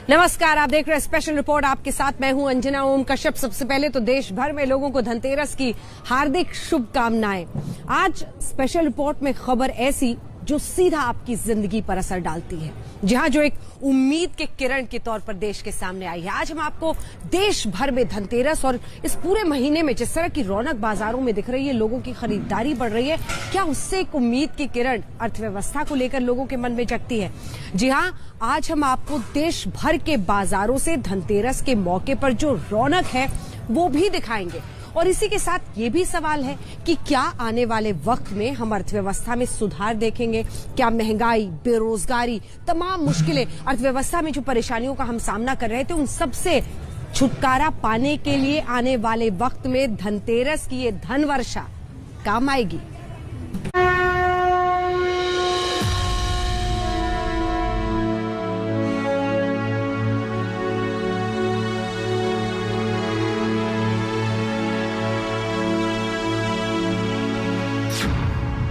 नमस्कार, आप देख रहे हैं स्पेशल रिपोर्ट। आपके साथ मैं हूं अंजना ओम कश्यप। सबसे पहले तो देश भर में लोगों को धनतेरस की हार्दिक शुभकामनाएं। आज स्पेशल रिपोर्ट में खबर ऐसी जो सीधा आपकी जिंदगी पर असर डालती है, जहां जो एक उम्मीद के किरण के तौर पर देश के सामने आई है। आज हम आपको देश भर में धनतेरस और इस पूरे महीने में जिस तरह की रौनक बाजारों में दिख रही है, लोगों की खरीदारी बढ़ रही है, क्या उससे एक उम्मीद की किरण अर्थव्यवस्था को लेकर लोगों के मन में जगती है? जी हां, आज हम आपको देश भर के बाजारों से धनतेरस के मौके पर जो रौनक है वो भी दिखाएंगे। और इसी के साथ ये भी सवाल है कि क्या आने वाले वक्त में हम अर्थव्यवस्था में सुधार देखेंगे? क्या महंगाई, बेरोजगारी, तमाम मुश्किलें, अर्थव्यवस्था में जो परेशानियों का हम सामना कर रहे थे, उन सब से छुटकारा पाने के लिए आने वाले वक्त में धनतेरस की ये धन वर्षा काम आएगी?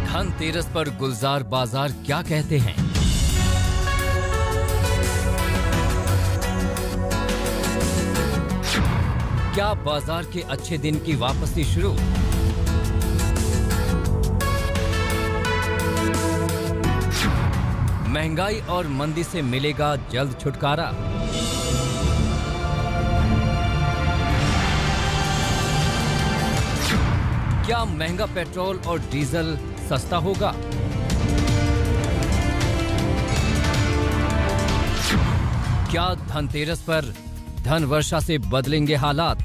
धनतेरस पर गुलजार बाजार क्या कहते हैं? क्या बाजार के अच्छे दिन की वापसी शुरू? महंगाई और मंदी से मिलेगा जल्द छुटकारा? क्या महंगा पेट्रोल और डीजल सस्ता होगा? क्या धनतेरस पर धन वर्षा से बदलेंगे हालात?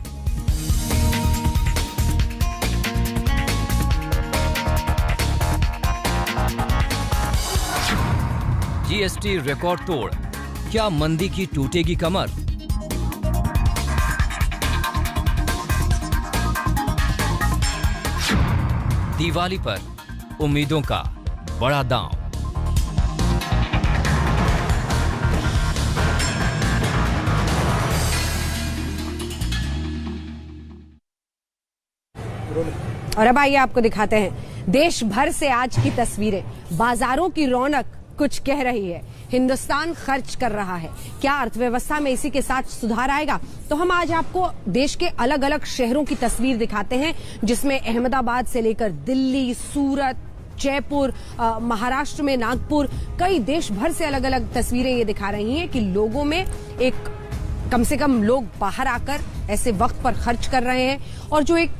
जीएसटी रिकॉर्ड तोड़, क्या मंदी की टूटेगी कमर? दिवाली पर उम्मीदों का बड़ा दांव। और अब आइए आपको दिखाते हैं देश भर से आज की तस्वीरें। बाजारों की रौनक कुछ कह रही है। हिंदुस्तान खर्च कर रहा है। क्या अर्थव्यवस्था में इसी के साथ सुधार आएगा? तो हम आज आपको देश के अलग अलग शहरों की तस्वीर दिखाते हैं, जिसमें अहमदाबाद से लेकर दिल्ली, सूरत, जयपुर, महाराष्ट्र में नागपुर, कई देश भर से अलग अलग तस्वीरें ये दिखा रही हैं कि लोगों में एक कम से कम लोग बाहर आकर ऐसे वक्त पर खर्च कर रहे हैं, और जो एक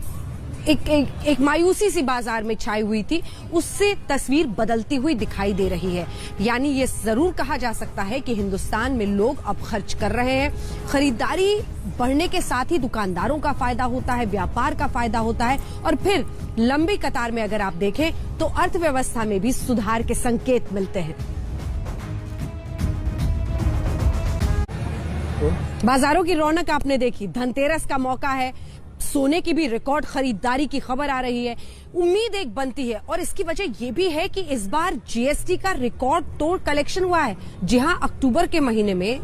मायूसी सी बाजार में छाई हुई थी, उससे तस्वीर बदलती हुई दिखाई दे रही है। यानी ये जरूर कहा जा सकता है कि हिंदुस्तान में लोग अब खर्च कर रहे हैं। खरीदारी बढ़ने के साथ ही दुकानदारों का फायदा होता है, व्यापार का फायदा होता है, और फिर लंबी कतार में अगर आप देखें तो अर्थव्यवस्था में भी सुधार के संकेत मिलते हैं। बाजारों की रौनक आपने देखी, धनतेरस का मौका है, सोने की भी रिकॉर्ड खरीदारी की खबर आ रही है। उम्मीद एक बनती है, और इसकी वजह यह भी है कि इस बार जीएसटी का रिकॉर्ड तोड़ कलेक्शन हुआ है। जी हां, अक्टूबर के महीने में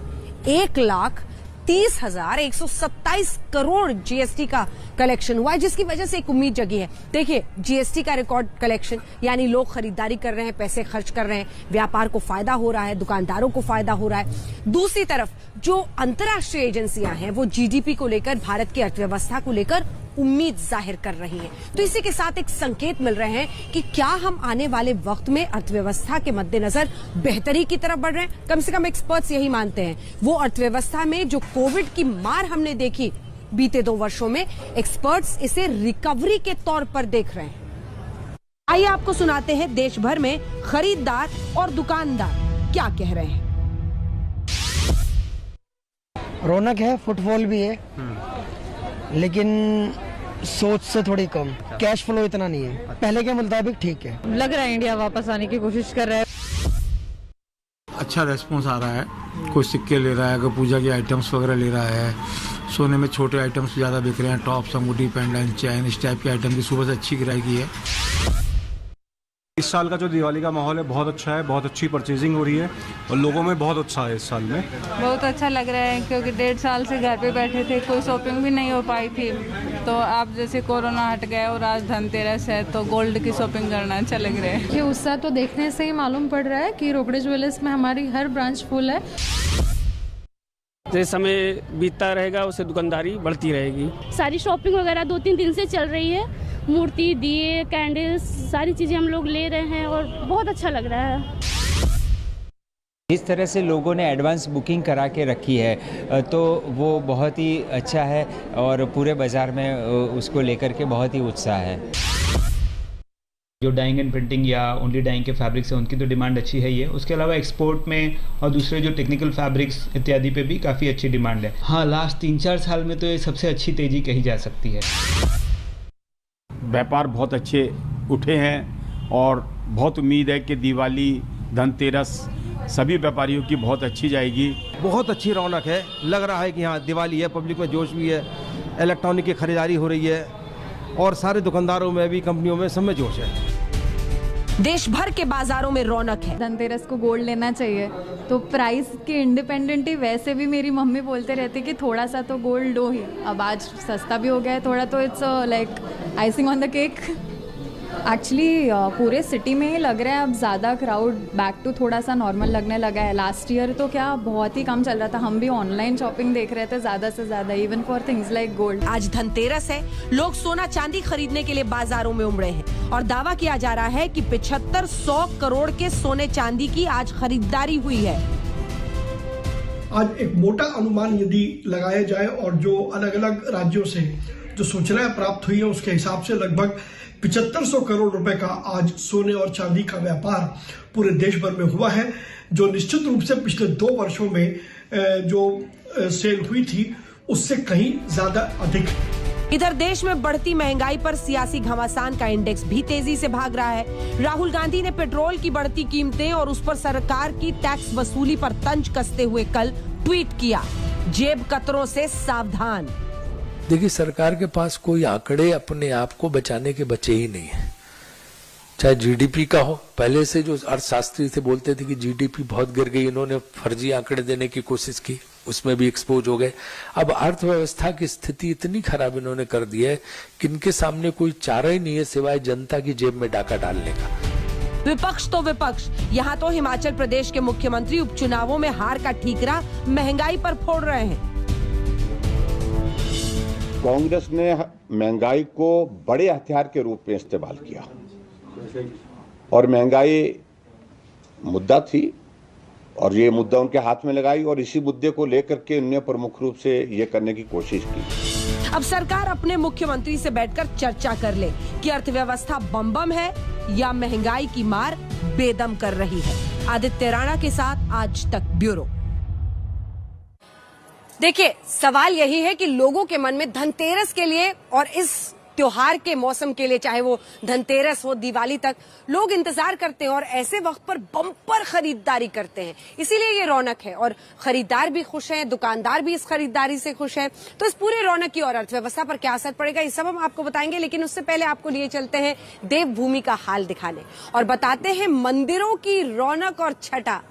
1,30,127 करोड़ जीएसटी का कलेक्शन हुआ है, जिसकी वजह से एक उम्मीद जगी है। देखिए, जीएसटी का रिकॉर्ड कलेक्शन यानी लोग खरीदारी कर रहे हैं, पैसे खर्च कर रहे हैं, व्यापार को फायदा हो रहा है, दुकानदारों को फायदा हो रहा है। दूसरी तरफ जो अंतर्राष्ट्रीय एजेंसियां हैं वो जीडीपी को लेकर, भारत की अर्थव्यवस्था को लेकर उम्मीद जाहिर कर रही हैं। तो इसी के साथ एक संकेत मिल रहे हैं कि क्या हम आने वाले वक्त में अर्थव्यवस्था के मद्देनजर बेहतरी की तरफ बढ़ रहे हैं। कम से कम एक्सपर्ट्स यही मानते हैं। वो अर्थव्यवस्था में जो कोविड की मार हमने देखी बीते 2 वर्षों में, एक्सपर्ट्स इसे रिकवरी के तौर पर देख रहे हैं। आइए आपको सुनाते हैं देश भर में खरीदार और दुकानदार क्या कह रहे हैं। रौनक है, फुटफॉल भी है, लेकिन सोच से थोड़ी कम। कैश फ्लो इतना नहीं है, पहले के मुताबिक ठीक है। लग रहा है इंडिया वापस आने की कोशिश कर रहा है। अच्छा रेस्पॉन्स आ रहा है। कोई सिक्के ले रहा है, कोई पूजा के आइटम्स वगैरह ले रहा है। सोने में छोटे आइटम्स ज़्यादा बिक रहे हैं, टॉप्स, अंगूठी, पेंडेंट, चैन, इस टाइप के आइटम की सुबह से अच्छी गिराई है। इस साल का जो दिवाली का माहौल है बहुत अच्छा है, बहुत अच्छी परचेजिंग हो रही है और लोगों में बहुत उत्साह है इस साल में। बहुत अच्छा लग रहा है क्योंकि 1.5 साल से घर पे बैठे थे, कोई शॉपिंग भी नहीं हो पाई थी। तो आप जैसे कोरोना हट गया और आज धनतेरस है तो गोल्ड की शॉपिंग करना अच्छा लग रहा है। ये उत्साह तो देखने से ही मालूम पड़ रहा है कि रोकड़े ज्वेलर्स में हमारी हर ब्रांच फुल है। जैसे समय बीतता रहेगा उससे दुकानदारी बढ़ती रहेगी। सारी शॉपिंग वगैरह 2-3 दिन से चल रही है। मूर्ति, दिए, कैंडल्स, सारी चीजें हम लोग ले रहे हैं और बहुत अच्छा लग रहा है। इस तरह से लोगों ने एडवांस बुकिंग करा के रखी है तो वो बहुत ही अच्छा है और पूरे बाज़ार में उसको लेकर के बहुत ही उत्साह है। जो डाइंग एंड प्रिंटिंग या ओनली डाइंग के फैब्रिक्स हैं उनकी तो डिमांड अच्छी है ही है। उसके अलावा एक्सपोर्ट में और दूसरे जो टेक्निकल फैब्रिक्स इत्यादि पे भी काफ़ी अच्छी डिमांड है। हाँ, लास्ट 3-4 साल में तो ये सबसे अच्छी तेज़ी कही जा सकती है। व्यापार बहुत अच्छे उठे हैं और बहुत उम्मीद है कि दिवाली, धनतेरस सभी व्यापारियों की बहुत अच्छी जाएगी। बहुत अच्छी रौनक है, लग रहा है कि हाँ दिवाली है, पब्लिक में जोश भी है, इलेक्ट्रॉनिक की खरीदारी हो रही है और सारे दुकानदारों में भी, कंपनियों में, सब में जोश है। देश भर के बाजारों में रौनक है। धनतेरस को गोल्ड लेना चाहिए तो प्राइस के इंडिपेंडेंट ही वैसे भी मेरी मम्मी बोलते रहते कि थोड़ा सा तो गोल्ड लो ही। अब आज सस्ता भी हो गया है थोड़ा, तो it's like icing on the cake. Actually पूरे सिटी में ही लग रहा है अब ज़्यादा क्राउड बैक टू थोड़ा सा नॉर्मल लगने लगा है। लास्ट ईयर तो क्या बहुत ही कम चल रहा था, हम भी ऑनलाइन शॉपिंग देख रहे थे ज़्यादा से ज़्यादा, even for things like gold. आज धनतेरस है, लोग सोना चांदी खरीदने के लिए बाजारों में उमड़े हैं और दावा किया जा रहा है कि 75-100 करोड़ के सोने चांदी की आज खरीदारी हुई है। आज एक मोटा अनुमान यदि लगाया जाए और जो अलग अलग राज्यों से जो सूचनाएं प्राप्त हुई है उसके हिसाब से लगभग 7500 करोड़ रुपए का आज सोने और चांदी का व्यापार पूरे देश भर में हुआ है, जो निश्चित रूप से पिछले 2 वर्षों में जो सेल हुई थी उससे कहीं ज्यादा अधिक। इधर देश में बढ़ती महंगाई पर सियासी घमासान का इंडेक्स भी तेजी से भाग रहा है। राहुल गांधी ने पेट्रोल की बढ़ती कीमतें और उस पर सरकार की टैक्स वसूली पर तंज कसते हुए कल ट्वीट किया, जेब कतरों से सावधान। देखिए, सरकार के पास कोई आंकड़े अपने आप को बचाने के बचे ही नहीं है। चाहे जीडीपी का हो, पहले से जो अर्थशास्त्री थे बोलते थे कि जीडीपी बहुत गिर गई, इन्होंने फर्जी आंकड़े देने की कोशिश की, उसमें भी एक्सपोज हो गए। अब अर्थव्यवस्था की स्थिति इतनी खराब इन्होंने कर दी है कि इनके सामने कोई चारा ही नहीं है सिवाय जनता की जेब में डाका डालने का। विपक्ष तो विपक्ष, यहाँ तो हिमाचल प्रदेश के मुख्यमंत्री उपचुनावों में हार का ठीकरा महंगाई पर फोड़ रहे हैं। कांग्रेस ने महंगाई को बड़े हथियार के रूप में इस्तेमाल किया और महंगाई मुद्दा थी और ये मुद्दा उनके हाथ में लगाई और इसी मुद्दे को लेकर के उन्होंने प्रमुख रूप से ये करने की कोशिश की। अब सरकार अपने मुख्यमंत्री से बैठकर चर्चा कर ले कि अर्थव्यवस्था बम है या महंगाई की मार बेदम कर रही है। आदित्य राणा के साथ आज तक ब्यूरो। देखिए, सवाल यही है कि लोगों के मन में धनतेरस के लिए और इस त्योहार के मौसम के लिए, चाहे वो धनतेरस हो, दिवाली तक, लोग इंतजार करते हैं और ऐसे वक्त पर बम्पर खरीदारी करते हैं। इसीलिए ये रौनक है और खरीदार भी खुश हैं, दुकानदार भी इस खरीदारी से खुश हैं। तो इस पूरे रौनक की और अर्थव्यवस्था पर क्या असर पड़ेगा, ये सब हम आपको बताएंगे। लेकिन उससे पहले आपको लिए चलते हैं देवभूमि का हाल दिखाने और बताते हैं मंदिरों की रौनक और छटा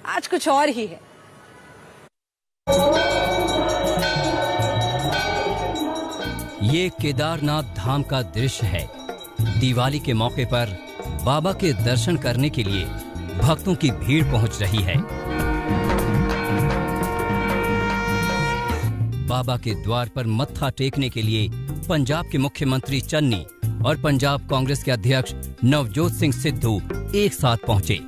आज कुछ और ही है। ये केदारनाथ धाम का दृश्य है। दिवाली के मौके पर बाबा के दर्शन करने के लिए भक्तों की भीड़ पहुंच रही है। बाबा के द्वार पर मत्था टेकने के लिए पंजाब के मुख्यमंत्री चन्नी और पंजाब कांग्रेस के अध्यक्ष नवजोत सिंह सिद्धू एक साथ पहुंचे।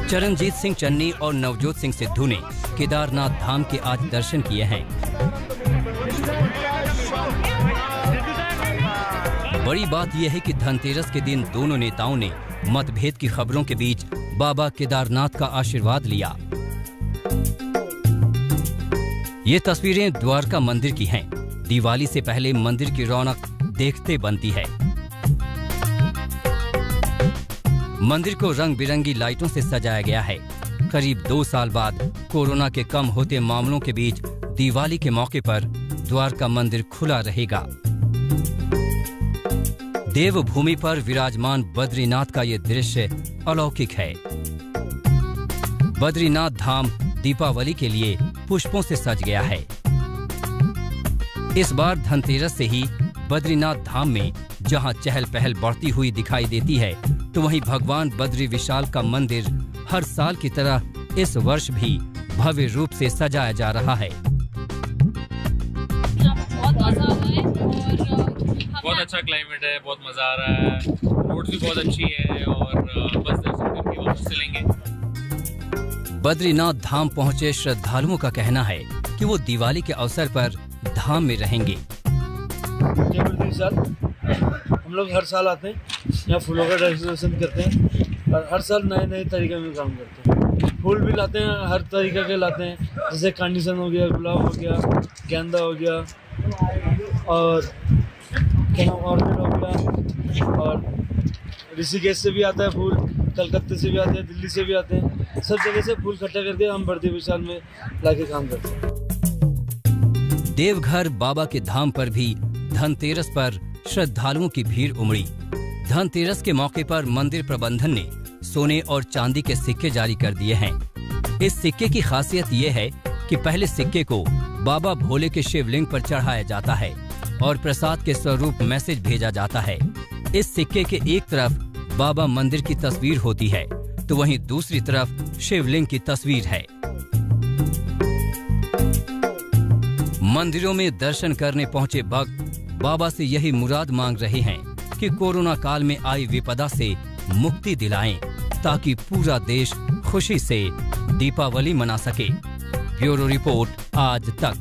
चरणजीत सिंह चन्नी और नवजोत सिंह सिद्धू ने केदारनाथ धाम के आज दर्शन किए हैं। बड़ी बात यह है कि धनतेरस के दिन दोनों नेताओं ने मतभेद की खबरों के बीच बाबा केदारनाथ का आशीर्वाद लिया। ये तस्वीरें द्वारका मंदिर की हैं। दिवाली से पहले मंदिर की रौनक देखते बनती है। मंदिर को रंग बिरंगी लाइटों से सजाया गया है। करीब 2 साल बाद कोरोना के कम होते मामलों के बीच दिवाली के मौके पर द्वारका मंदिर खुला रहेगा। देवभूमि पर विराजमान बद्रीनाथ का ये दृश्य अलौकिक है। बद्रीनाथ धाम दीपावली के लिए पुष्पों से सज गया है। इस बार धनतेरस से ही बद्रीनाथ धाम में जहां चहल पहल बढ़ती हुई दिखाई देती है, तो वहीं भगवान बद्री विशाल का मंदिर हर साल की तरह इस वर्ष भी भव्य रूप से सजाया जा रहा है। बहुत मजा आ रहा है और बहुत अच्छा क्लाइमेट है, बहुत मजा आ रहा है। रोड भी बहुत अच्छी है और बस दर्शन करके वापस चलेंगे। बद्रीनाथ धाम पहुंचे श्रद्धालुओं का कहना है कि वो दिवाली के अवसर पर धाम में रहेंगे। हम लोग हर साल आते हैं, यहाँ फूलों का डेकोरेशन करते हैं और हर साल नए नए तरीके में काम करते हैं। फूल भी लाते हैं, हर तरीके के लाते हैं, जैसे कार्निशन हो गया, गुलाब हो गया, गेंदा हो गया और ऑर्किड हो गया। और ऋषिकेश से भी आता है फूल, कलकत्ते से भी आते हैं, दिल्ली से भी आते हैं। सब जगह से फूल इकट्ठा करके हम बढ़ती विशाल में लाके काम करते हैं। देवघर बाबा के धाम पर भी धनतेरस पर श्रद्धालुओं की भीड़ उमड़ी। धनतेरस के मौके पर मंदिर प्रबंधन ने सोने और चांदी के सिक्के जारी कर दिए हैं। इस सिक्के की खासियत ये है कि पहले सिक्के को बाबा भोले के शिवलिंग पर चढ़ाया जाता है और प्रसाद के स्वरूप मैसेज भेजा जाता है। इस सिक्के के एक तरफ बाबा मंदिर की तस्वीर होती है तो वहीं दूसरी तरफ शिवलिंग की तस्वीर है। मंदिरों में दर्शन करने पहुंचे भक्त बाबा से यही मुराद मांग रहे हैं कि कोरोना काल में आई विपदा से मुक्ति दिलाएं ताकि पूरा देश खुशी से दीपावली मना सके। ब्यूरो रिपोर्ट आज तक।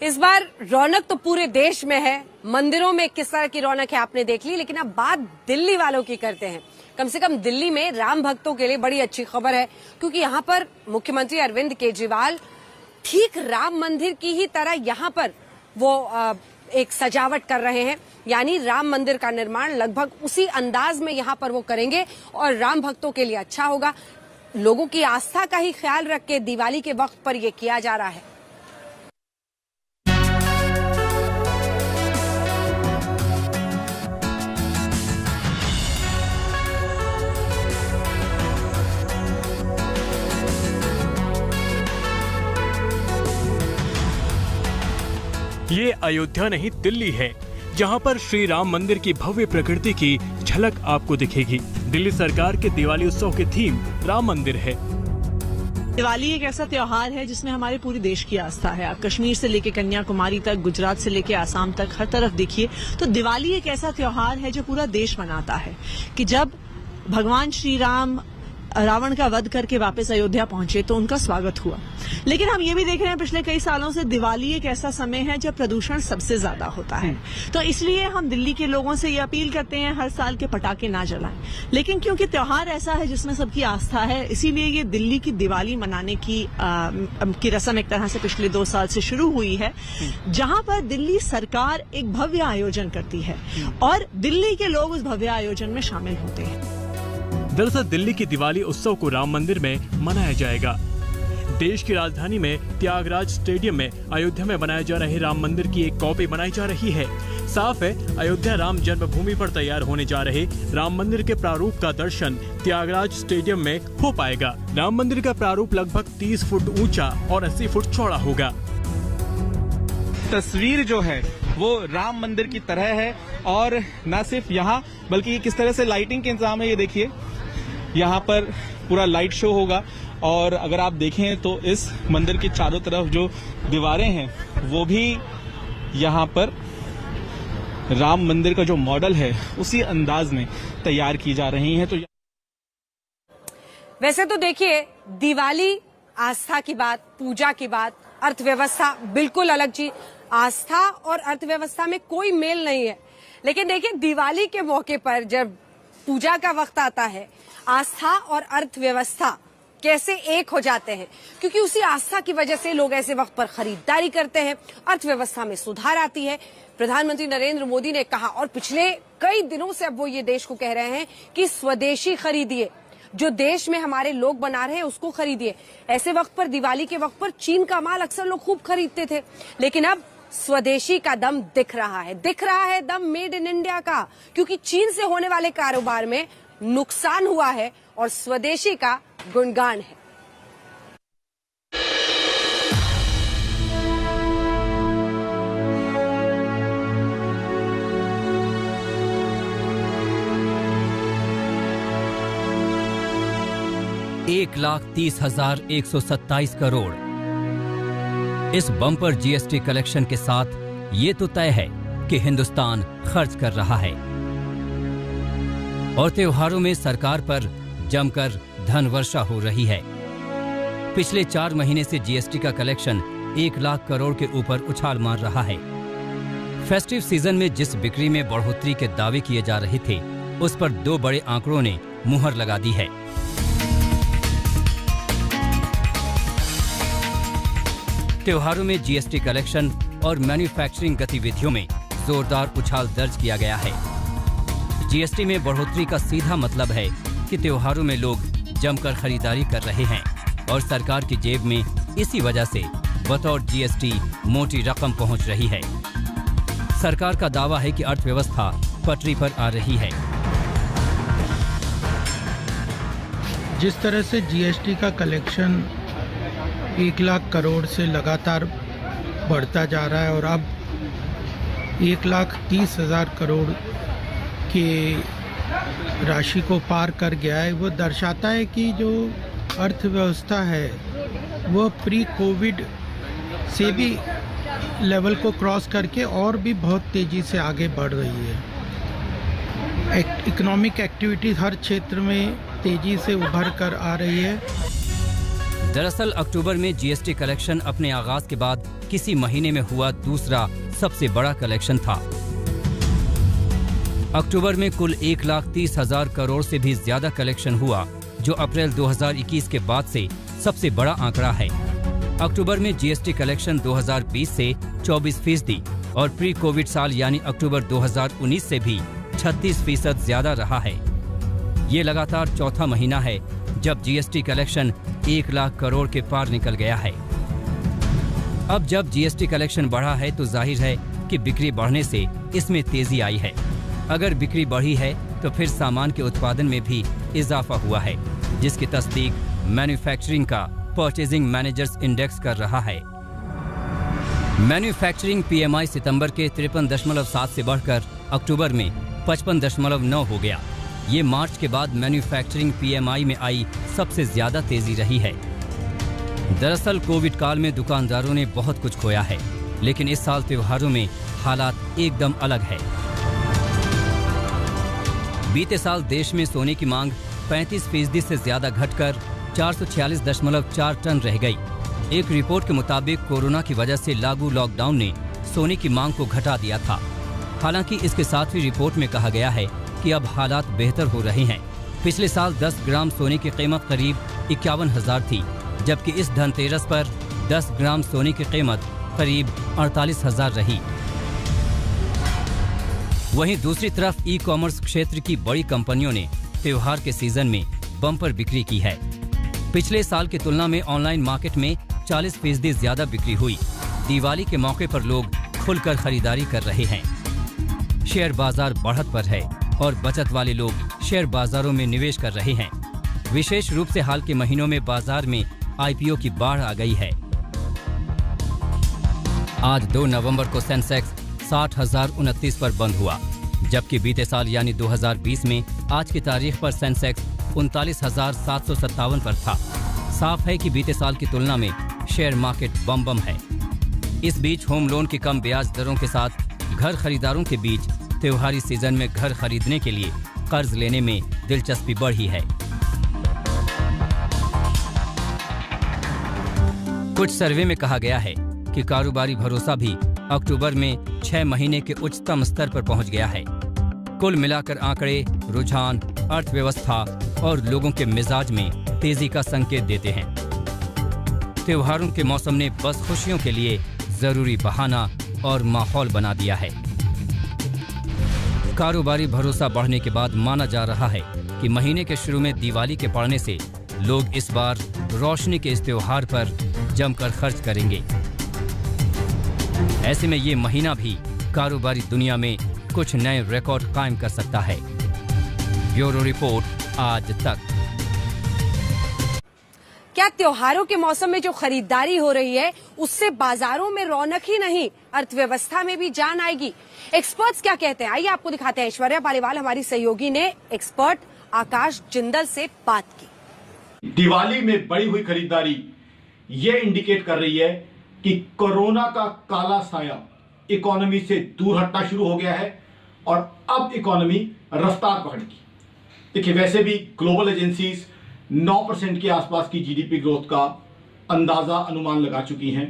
इस बार रौनक तो पूरे देश में है, मंदिरों में किस तरह की रौनक है आपने देख ली, लेकिन अब बात दिल्ली वालों की करते हैं। कम से कम दिल्ली में राम भक्तों के लिए बड़ी अच्छी खबर है, क्योंकि यहाँ पर मुख्यमंत्री अरविंद केजरीवाल ठीक राम मंदिर की ही तरह यहाँ पर वो एक सजावट कर रहे हैं। यानी राम मंदिर का निर्माण लगभग उसी अंदाज में यहाँ पर वो करेंगे और राम भक्तों के लिए अच्छा होगा। लोगों की आस्था का ही ख्याल रख के दिवाली के वक्त पर ये किया जा रहा है। ये अयोध्या नहीं दिल्ली है, जहां पर श्री राम मंदिर की भव्य प्रकृति की झलक आपको दिखेगी। दिल्ली सरकार के दिवाली उत्सव की थीम राम मंदिर है। दिवाली एक ऐसा त्योहार है जिसमें हमारे पूरे देश की आस्था है। आप कश्मीर से लेके कन्याकुमारी तक, गुजरात से लेके आसाम तक, हर तरफ देखिए तो दिवाली एक ऐसा त्योहार है जो पूरा देश मनाता है। कि जब भगवान श्री राम रावण का वध करके वापस अयोध्या पहुंचे तो उनका स्वागत हुआ। लेकिन हम ये भी देख रहे हैं पिछले कई सालों से दिवाली एक ऐसा समय है जब प्रदूषण सबसे ज्यादा होता है। तो इसलिए हम दिल्ली के लोगों से ये अपील करते हैं हर साल के पटाखे ना जलाएं। लेकिन क्योंकि त्योहार ऐसा है जिसमें सबकी आस्था है, इसीलिए ये दिल्ली की दिवाली मनाने की रस्म एक तरह से पिछले 2 साल से शुरू हुई है, जहां पर दिल्ली सरकार एक भव्य आयोजन करती है और दिल्ली के लोग उस भव्य आयोजन में शामिल होते हैं। दरअसल दिल्ली की दिवाली उत्सव को राम मंदिर में मनाया जाएगा। देश की राजधानी में त्यागराज स्टेडियम में अयोध्या में बनाए जा रहे राम मंदिर की एक कॉपी बनाई जा रही है। साफ है, अयोध्या राम जन्मभूमि पर तैयार होने जा रहे राम मंदिर के प्रारूप का दर्शन त्यागराज स्टेडियम में हो पाएगा। राम मंदिर का प्रारूप लगभग 30 फुट ऊंचा और 80 फुट चौड़ा होगा। तस्वीर जो है वो राम मंदिर की तरह है और न सिर्फ यहाँ बल्कि किस तरह से लाइटिंग के इंतजाम है ये देखिए। यहाँ पर पूरा लाइट शो होगा और अगर आप देखें तो इस मंदिर के चारों तरफ जो दीवारें हैं वो भी यहाँ पर राम मंदिर का जो मॉडल है उसी अंदाज में तैयार की जा रही हैं। तो वैसे तो देखिए, दिवाली आस्था की बात, पूजा की बात, अर्थव्यवस्था बिल्कुल अलग चीज। आस्था और अर्थव्यवस्था में कोई मेल नहीं है, लेकिन देखिए दिवाली के मौके पर जब पूजा का वक्त आता है, आस्था और अर्थव्यवस्था कैसे एक हो जाते हैं, क्योंकि उसी आस्था की वजह से लोग ऐसे वक्त पर खरीदारी करते हैं, अर्थव्यवस्था में सुधार आती है। प्रधानमंत्री नरेंद्र मोदी ने कहा और पिछले कई दिनों से अब वो ये देश को कह रहे हैं कि स्वदेशी खरीदिए, जो देश में हमारे लोग बना रहे हैं उसको खरीदिए। ऐसे वक्त पर, दिवाली के वक्त पर चीन का माल अक्सर लोग खूब खरीदते थे, लेकिन अब स्वदेशी का दम दिख रहा है दम मेड इन इंडिया का, क्योंकि चीन से होने वाले कारोबार में नुकसान हुआ है और स्वदेशी का गुणगान है। 1,30,127 करोड़। इस बम्पर जीएसटी कलेक्शन के साथ ये तो तय है कि हिंदुस्तान खर्च कर रहा है और त्योहारों में सरकार पर जमकर धन वर्षा हो रही है। पिछले 4 महीने से जीएसटी का कलेक्शन 1 लाख करोड़ के ऊपर उछाल मार रहा है। फेस्टिव सीजन में जिस बिक्री में बढ़ोतरी के दावे किए जा रहे थे, उस पर 2 बड़े आंकड़ों ने मुहर लगा दी है। त्योहारों में जीएसटी कलेक्शन और मैन्युफैक्चरिंग गतिविधियों में जोरदार उछाल दर्ज किया गया है। जीएसटी में बढ़ोतरी का सीधा मतलब है कि त्योहारों में लोग जमकर खरीदारी कर रहे हैं और सरकार की जेब में इसी वजह से बतौर जीएसटी मोटी रकम पहुंच रही है। सरकार का दावा है कि अर्थव्यवस्था पटरी पर आ रही है। जिस तरह से जीएसटी का कलेक्शन 1 लाख करोड़ से लगातार बढ़ता जा रहा है और अब 1,30,000 करोड़ की राशि को पार कर गया है, वो दर्शाता है कि जो अर्थव्यवस्था है वो प्री कोविड से भी लेवल को क्रॉस करके और भी बहुत तेज़ी से आगे बढ़ रही है। इकोनॉमिक एक्टिविटी हर क्षेत्र में तेज़ी से उभर कर आ रही है। दरअसल अक्टूबर में जीएसटी कलेक्शन अपने आगाज के बाद किसी महीने में हुआ दूसरा सबसे बड़ा कलेक्शन था। अक्टूबर में कुल 1,30,000 करोड़ से भी ज्यादा कलेक्शन हुआ, जो अप्रैल 2021 के बाद से सबसे बड़ा आंकड़ा है। अक्टूबर में जीएसटी कलेक्शन 2020 से 24% और प्री कोविड साल यानी अक्टूबर 2019 से भी 36% ज्यादा रहा है। ये लगातार चौथा महीना है जब जीएसटी कलेक्शन 1 लाख करोड़ के पार निकल गया है। अब जब जीएसटी कलेक्शन बढ़ा है तो जाहिर है कि बिक्री बढ़ने से इसमें तेजी आई है। अगर बिक्री बढ़ी है तो फिर सामान के उत्पादन में भी इजाफा हुआ है, जिसकी तस्दीक मैन्युफैक्चरिंग का परचेजिंग मैनेजर्स इंडेक्स कर रहा है। मैन्युफैक्चरिंग पीएमआई सितंबर के 53.7 से बढ़कर अक्टूबर में 55.9 हो गया। ये मार्च के बाद मैन्युफैक्चरिंग पीएमआई में आई सबसे ज्यादा तेजी रही है। दरअसल कोविड काल में दुकानदारों ने बहुत कुछ खोया है, लेकिन इस साल त्योहारों में हालात एकदम अलग है। बीते साल देश में सोने की मांग 35% से ज्यादा घटकर 446.4 टन रह गई। एक रिपोर्ट के मुताबिक कोरोना की वजह से लागू लॉकडाउन ने सोने की मांग को घटा दिया था। हालांकि इसके साथ ही रिपोर्ट में कहा गया है कि अब हालात बेहतर हो रहे हैं। पिछले साल 10 ग्राम सोने की कीमत करीब 51,000 थी, जबकि इस धनतेरस पर 10 ग्राम सोने की कीमत करीब 48,000 रही। वहीं दूसरी तरफ ई कॉमर्स क्षेत्र की बड़ी कंपनियों ने त्योहार के सीजन में बम्पर बिक्री की है। पिछले साल की तुलना में ऑनलाइन मार्केट में 40% ज्यादा बिक्री हुई। दिवाली के मौके पर लोग खुलकर खरीदारी कर रहे हैं। शेयर बाजार बढ़त पर है और बचत वाले लोग शेयर बाजारों में निवेश कर रहे हैं। विशेष रूप से हाल के महीनों में बाजार में आईपीओ की बाढ़ आ गई है। आज 2 नवंबर को सेंसेक्स 60,029 पर बंद हुआ, जबकि बीते साल यानी 2020 में आज की तारीख पर सेंसेक्स 39,757 पर था। साफ है कि बीते साल की तुलना में शेयर मार्केट बम है। इस बीच होम लोन की कम ब्याज दरों के साथ घर खरीदारों के बीच त्योहारी सीजन में घर खरीदने के लिए कर्ज लेने में दिलचस्पी बढ़ी है। कुछ सर्वे में कहा गया है कि कारोबारी भरोसा भी अक्टूबर में 6 महीने के उच्चतम स्तर पर पहुंच गया है। कुल मिलाकर आंकड़े रुझान, अर्थव्यवस्था और लोगों के मिजाज में तेजी का संकेत देते हैं। त्योहारों के मौसम ने बस खुशियों के लिए जरूरी बहाना और माहौल बना दिया है। कारोबारी भरोसा बढ़ने के बाद माना जा रहा है कि महीने के शुरू में दिवाली के पड़ने से लोग इस बार रोशनी के इस त्योहार पर जमकर खर्च करेंगे। ऐसे में ये महीना भी कारोबारी दुनिया में कुछ नए रिकॉर्ड कायम कर सकता है। ब्यूरो रिपोर्ट, आज तक। क्या त्योहारों के मौसम में जो खरीदारी हो रही है उससे बाजारों में रौनक ही नहीं, अर्थव्यवस्था में भी जान आएगी? एक्सपर्ट्स क्या कहते हैं, आइए आपको दिखाते हैं। ऐश्वर्या पालीवाल हमारी सहयोगी ने एक्सपर्ट आकाश जिंदल से बात की। दिवाली में बढ़ी हुई खरीदारी ये इंडिकेट कर रही है कि कोरोना का काला साया इकोनॉमी से दूर हटना शुरू हो गया है और अब इकोनॉमी रफ्तार पकड़ेगी। देखिए, वैसे भी ग्लोबल एजेंसीज 9% के आसपास की जीडीपी ग्रोथ का अंदाजा अनुमान लगा चुकी हैं,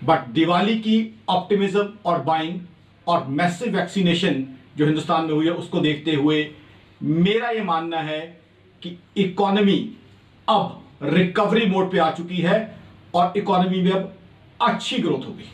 बट दिवाली की ऑप्टिमिज्म और बाइंग और मैसिव वैक्सीनेशन जो हिंदुस्तान में हुई है उसको देखते हुए मेरा ये मानना है कि इकोनॉमी अब रिकवरी मोड पे आ चुकी है और इकोनॉमी में अब अच्छी ग्रोथ होगी।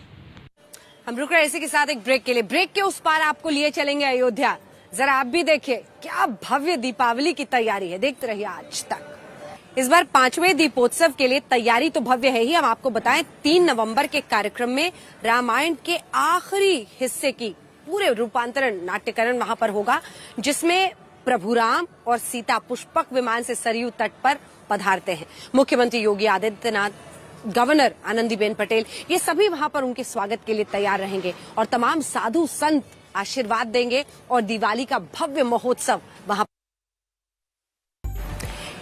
हम रुक रहे हैं इसी के साथ एक ब्रेक के लिए। ब्रेक के उस पार आपको लिए चलेंगे अयोध्या। जरा आप भी देखिए क्या भव्य दीपावली की तैयारी है, देखते रहिए आज तक। इस बार 5वें दीपोत्सव के लिए तैयारी तो भव्य है ही। हम आपको बताएं 3 नवंबर के कार्यक्रम में रामायण के आखिरी हिस्से की पूरे रूपांतरण नाट्यकरण वहां पर होगा, जिसमें प्रभु राम और सीता पुष्पक विमान से सरयू तट पर पधारते हैं। मुख्यमंत्री योगी आदित्यनाथ, गवर्नर आनंदीबेन पटेल, ये सभी वहां पर उनके स्वागत के लिए तैयार रहेंगे और तमाम साधु संत आशीर्वाद देंगे और दिवाली का भव्य महोत्सव वहां।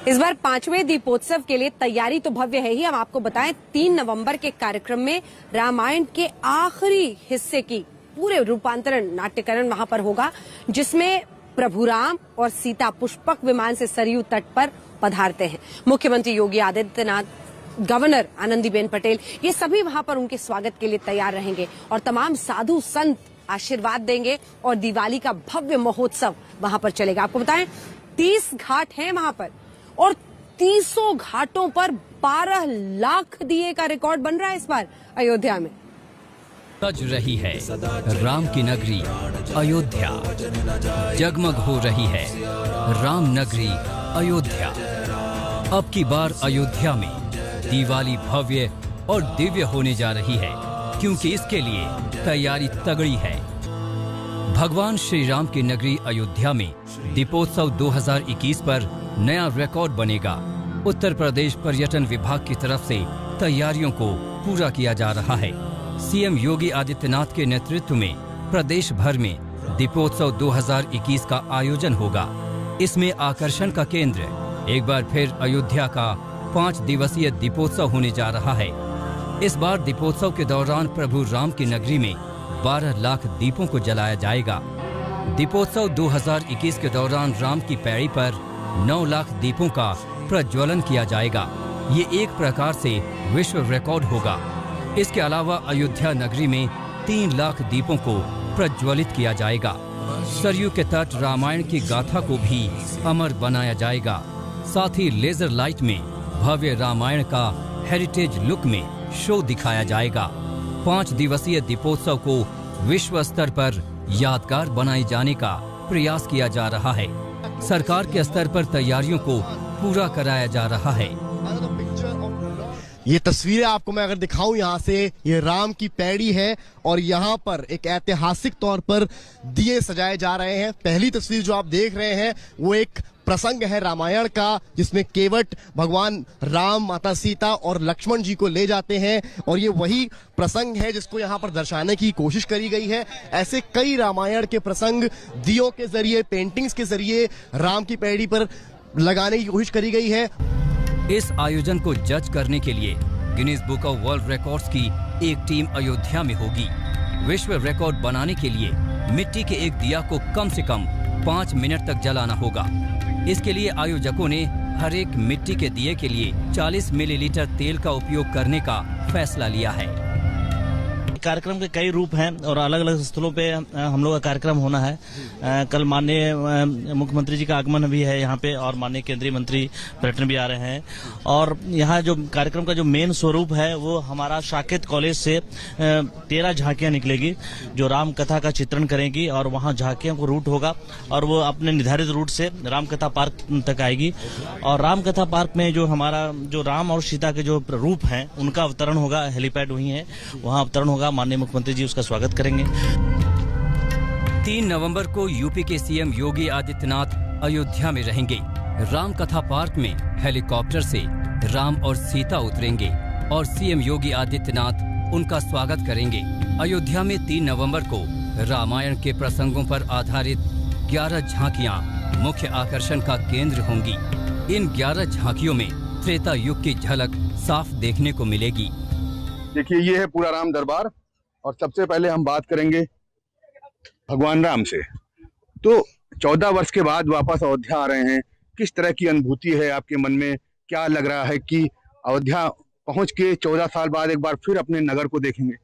इस बार 5वें दीपोत्सव के लिए तैयारी तो भव्य है ही। हम आपको बताएं 3 नवंबर के कार्यक्रम में रामायण के आखिरी हिस्से की पूरे रूपांतरण नाट्यकरण वहां पर होगा, जिसमें प्रभु राम और सीता पुष्पक विमान से सरयू तट पर पधारते हैं। मुख्यमंत्री योगी आदित्यनाथ, गवर्नर आनंदीबेन पटेल, ये सभी वहां पर उनके स्वागत के लिए तैयार रहेंगे और तमाम साधु संत आशीर्वाद देंगे और दिवाली का भव्य महोत्सव वहां पर चलेगा। आपको बताएं 30 घाट हैं वहां पर और 300 घाटों पर 12 लाख दिए का रिकॉर्ड बन रहा है इस बार अयोध्या में। सज रही है राम की नगरी अयोध्या, जगमग हो रही है राम नगरी अयोध्या। अब की बार अयोध्या में दिवाली भव्य और दिव्य होने जा रही है, क्योंकि इसके लिए तैयारी तगड़ी है। भगवान श्री राम की नगरी अयोध्या में दीपोत्सव 2021 पर नया रिकॉर्ड बनेगा। उत्तर प्रदेश पर्यटन विभाग की तरफ से तैयारियों को पूरा किया जा रहा है। सीएम योगी आदित्यनाथ के नेतृत्व में प्रदेश भर में दीपोत्सव 2021 का आयोजन होगा। इसमें आकर्षण का केंद्र एक बार फिर अयोध्या का 5 दिवसीय दीपोत्सव होने जा रहा है। इस बार दीपोत्सव के दौरान प्रभु राम की नगरी में 12 लाख दीपों को जलाया जाएगा। दीपोत्सव 2021 के दौरान राम की पैड़ी पर 9 लाख दीपों का प्रज्वलन किया जाएगा। ये एक प्रकार से विश्व रिकॉर्ड होगा। इसके अलावा अयोध्या नगरी में 3 लाख दीपों को प्रज्वलित किया जाएगा। सरयू के तट रामायण की गाथा को भी अमर बनाया जाएगा। साथ ही लेजर लाइट में भव्य रामायण का हेरिटेज लुक में शो दिखाया जाएगा। 5 दिवसीय दीपोत्सव को विश्व स्तर पर यादगार बनाए जाने का प्रयास किया जा रहा है। सरकार के स्तर पर तैयारियों को पूरा कराया जा रहा है। ये तस्वीरें आपको मैं अगर दिखाऊं यहाँ से, ये राम की पैड़ी है और यहाँ पर एक ऐतिहासिक तौर पर दिए सजाए जा रहे हैं। पहली तस्वीर जो आप देख रहे हैं वो एक प्रसंग है रामायण का, जिसमें केवट भगवान राम, माता सीता और लक्ष्मण जी को ले जाते हैं और ये वही प्रसंग है जिसको यहाँ पर दर्शाने की कोशिश करी गई है। ऐसे कई रामायण के प्रसंग दियों के जरिए, पेंटिंग्स के जरिए राम की पैड़ी पर लगाने की कोशिश करी गई है। इस आयोजन को जज करने के लिए Guinness book of world records की एक टीम अयोध्या में होगी। विश्व रिकॉर्ड बनाने के लिए मिट्टी के एक दिया को कम से कम 5 मिनट तक जलाना होगा। इसके लिए आयोजकों ने हर एक मिट्टी के दिए के लिए 40 मिलीलीटर तेल का उपयोग करने का फैसला लिया है। कार्यक्रम के कई रूप हैं और अलग अलग स्थलों पे हम लोग का कार्यक्रम होना है। कल माननीय मुख्यमंत्री जी का आगमन भी है यहाँ पे और माननीय केंद्रीय मंत्री पर्यटन भी आ रहे हैं। और यहाँ जो कार्यक्रम का जो मेन स्वरूप है वो हमारा साकेत कॉलेज से 13 झांकियां निकलेगी जो राम कथा का चित्रण करेंगी और वहाँ झांकियों को रूट होगा और वो अपने निर्धारित रूट से राम कथा पार्क तक आएगी। और राम कथा पार्क में जो हमारा जो राम और सीता के जो रूप हैं उनका अवतरण होगा। हेलीपैड वहीं है, वहाँ अवतरण होगा। माननीय मुख्यमंत्री जी उसका स्वागत करेंगे। 3 नवंबर को यूपी के सीएम योगी आदित्यनाथ अयोध्या में रहेंगे। राम कथा पार्क में हेलीकॉप्टर से राम और सीता उतरेंगे और सीएम योगी आदित्यनाथ उनका स्वागत करेंगे। अयोध्या में 3 नवंबर को रामायण के प्रसंगों पर आधारित 11 झांकियां मुख्य आकर्षण का केंद्र होंगी। इन 11 झांकियों में त्रेता युग की झलक साफ देखने को मिलेगी। देखिए, ये है पूरा राम दरबार और सबसे पहले हम बात करेंगे भगवान राम से। तो 14 वर्ष के बाद वापस अयोध्या आ रहे हैं, किस तरह की अनुभूति है आपके मन में? क्या लग रहा है कि अयोध्या पहुंच के 14 साल बाद एक बार फिर अपने नगर को देखेंगे?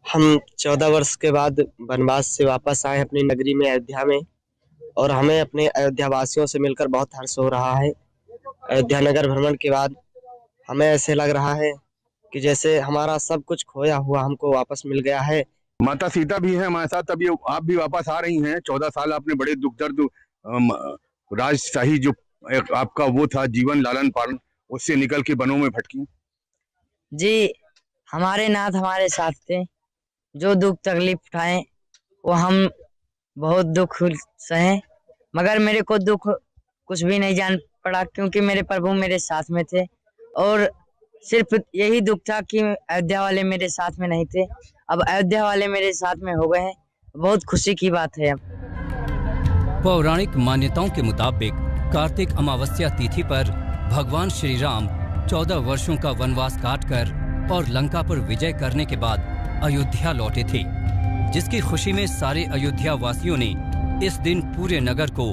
हम 14 वर्ष के बाद वनवास से वापस आए अपनी नगरी में अयोध्या में, और हमें अपने अयोध्या वासियों से मिलकर बहुत हर्ष हो रहा है। अयोध्या नगर भ्रमण के बाद हमें ऐसे लग रहा है कि जैसे हमारा सब कुछ खोया हुआ हमको वापस मिल गया है। माता सीता भी है हमारे साथ, तभी आप भी वापस आ रही हैं। 14 साल आपने बड़े दुख दर्द राजशाही जो एक आपका वो था जीवन लालन पालन, उससे निकल के वनों में भटकी। जी, हमारे नाथ हमारे साथ थे, जो दुख तकलीफ उठाए वो हम बहुत दुख सहे, मगर मेरे को दुख कुछ भी नहीं जान पड़ा, क्योंकि मेरे प्रभु मेरे साथ में थे। और सिर्फ यही दुख था कि अयोध्या वाले मेरे साथ में नहीं थे, अब अयोध्या वाले मेरे साथ में हो गए हैं, बहुत खुशी की बात है। पौराणिक मान्यताओं के मुताबिक कार्तिक अमावस्या तिथि पर भगवान श्री राम 14 वर्षों का वनवास काटकर और लंका पर विजय करने के बाद अयोध्या लौटे थे, जिसकी खुशी में सारे अयोध्या वासियों ने इस दिन पूरे नगर को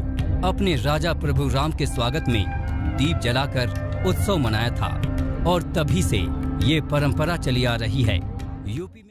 अपने राजा प्रभु राम के स्वागत में दीप जलाकर उत्सव मनाया था, और तभी से ये परंपरा चली आ रही है। यूपी